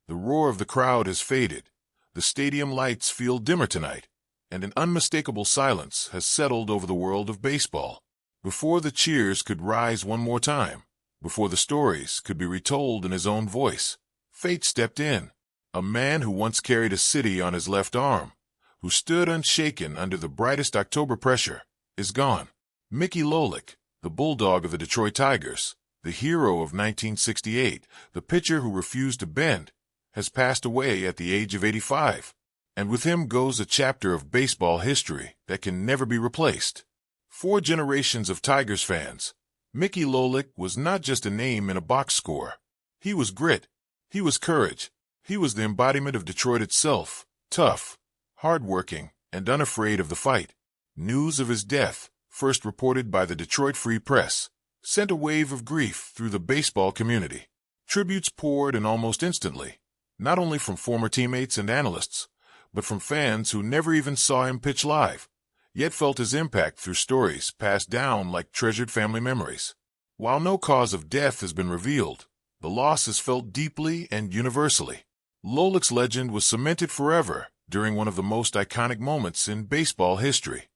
The roar of the crowd has faded. The stadium lights feel dimmer tonight, and an unmistakable silence has settled over the world of baseball. Before the cheers could rise one more time, before the stories could be retold in his own voice, fate stepped in. A man who once carried a city on his left arm, who stood unshaken under the brightest October pressure, is gone. Mickey Lolich, the bulldog of the Detroit Tigers, the hero of 1968, the pitcher who refused to bend, has passed away at the age of 85. And with him goes a chapter of baseball history that can never be replaced. 4 generations of Tigers fans. Mickey Lolich was not just a name in a box score. He was grit. He was courage. He was the embodiment of Detroit itself, tough, hard-working, and unafraid of the fight. News of his death, first reported by the Detroit Free Press, sent a wave of grief through the baseball community. Tributes poured in almost instantly, not only from former teammates and analysts, but from fans who never even saw him pitch live, yet felt his impact through stories passed down like treasured family memories. While no cause of death has been revealed, the loss is felt deeply and universally. Lolich's legend was cemented forever during one of the most iconic moments in baseball history,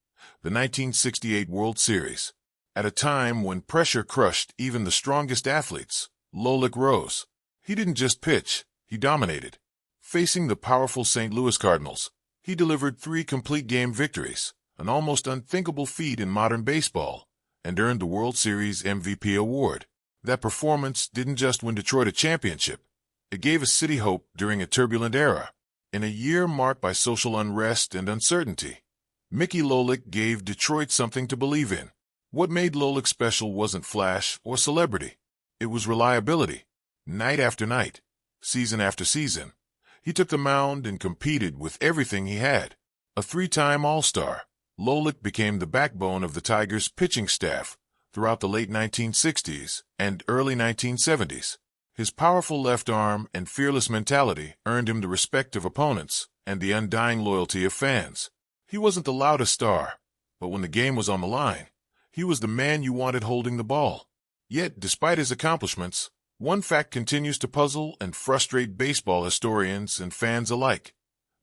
the 1968 World Series. At a time when pressure crushed even the strongest athletes, Lolich rose. He didn't just pitch, he dominated. Facing the powerful St. Louis Cardinals, he delivered 3 complete game victories, an almost unthinkable feat in modern baseball, and earned the World Series MVP award. That performance didn't just win Detroit a championship, it gave a city hope during a turbulent era. In a year marked by social unrest and uncertainty, Mickey Lolich gave Detroit something to believe in. What made Lolich special wasn't flash or celebrity. It was reliability. Night after night, season after season, he took the mound and competed with everything he had. A 3-time All-Star, Lolich became the backbone of the Tigers' pitching staff throughout the late 1960s and early 1970s. His powerful left arm and fearless mentality earned him the respect of opponents and the undying loyalty of fans. He wasn't the loudest star, but when the game was on the line, he was the man you wanted holding the ball. Yet, despite his accomplishments, one fact continues to puzzle and frustrate baseball historians and fans alike.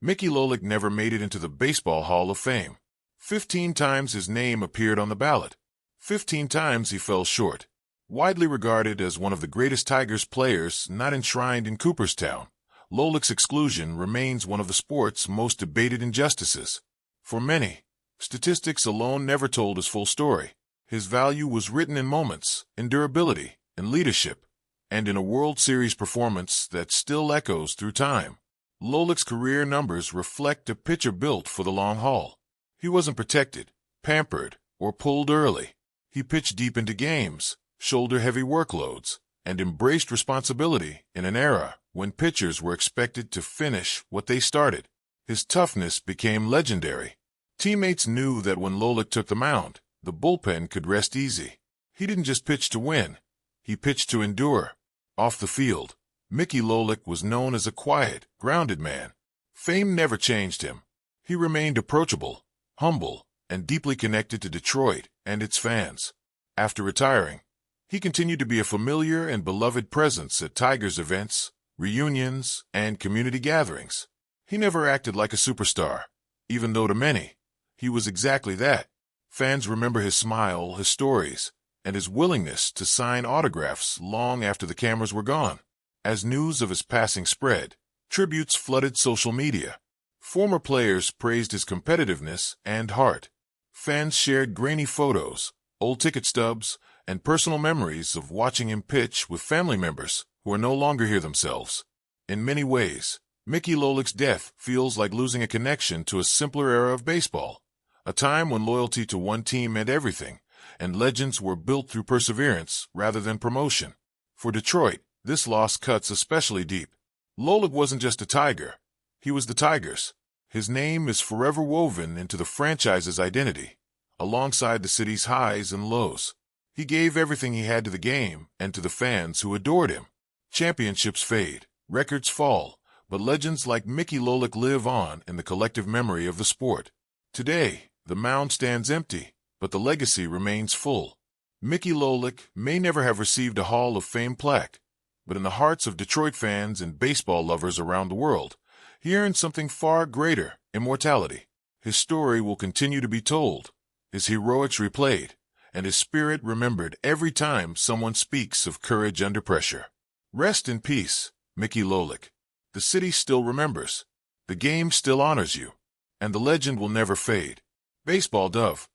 Mickey Lolich never made it into the Baseball Hall of Fame. 15 times his name appeared on the ballot. 15 times he fell short. Widely regarded as one of the greatest Tigers players not enshrined in Cooperstown, Lolich's exclusion remains one of the sport's most debated injustices. For many, statistics alone never told his full story. His value was written in moments, in durability, in leadership, and in a World Series performance that still echoes through time. Lolich's career numbers reflect a pitcher built for the long haul. He wasn't protected, pampered, or pulled early. He pitched deep into games, shouldered heavy workloads, and embraced responsibility in an era when pitchers were expected to finish what they started. His toughness became legendary. Teammates knew that when Lolich took the mound, the bullpen could rest easy. He didn't just pitch to win, he pitched to endure. Off the field, Mickey Lolich was known as a quiet, grounded man. Fame never changed him. He remained approachable, humble, and deeply connected to Detroit and its fans. After retiring, he continued to be a familiar and beloved presence at Tigers events, reunions, and community gatherings. He never acted like a superstar, even though to many, he was exactly that. Fans remember his smile, his stories, and his willingness to sign autographs long after the cameras were gone. As news of his passing spread, tributes flooded social media. Former players praised his competitiveness and heart. Fans shared grainy photos, old ticket stubs, and personal memories of watching him pitch with family members who are no longer here themselves. In many ways, Mickey Lolich's death feels like losing a connection to a simpler era of baseball, a time when loyalty to one team meant everything, and legends were built through perseverance rather than promotion. For Detroit, this loss cuts especially deep. Lolich wasn't just a Tiger, he was the Tigers. His name is forever woven into the franchise's identity, alongside the city's highs and lows. He gave everything he had to the game and to the fans who adored him. Championships fade, records fall, but legends like Mickey Lolich live on in the collective memory of the sport. Today, the mound stands empty, but the legacy remains full. Mickey Lolich may never have received a Hall of Fame plaque, But in the hearts of Detroit fans and baseball lovers around the world, he earned something far greater: immortality. His story will continue to be told, his heroics replayed, and his spirit remembered every time someone speaks of courage under pressure. Rest in peace, Mickey Lolich. The city still remembers, the game still honors you, and the legend will never fade. Baseball Dove.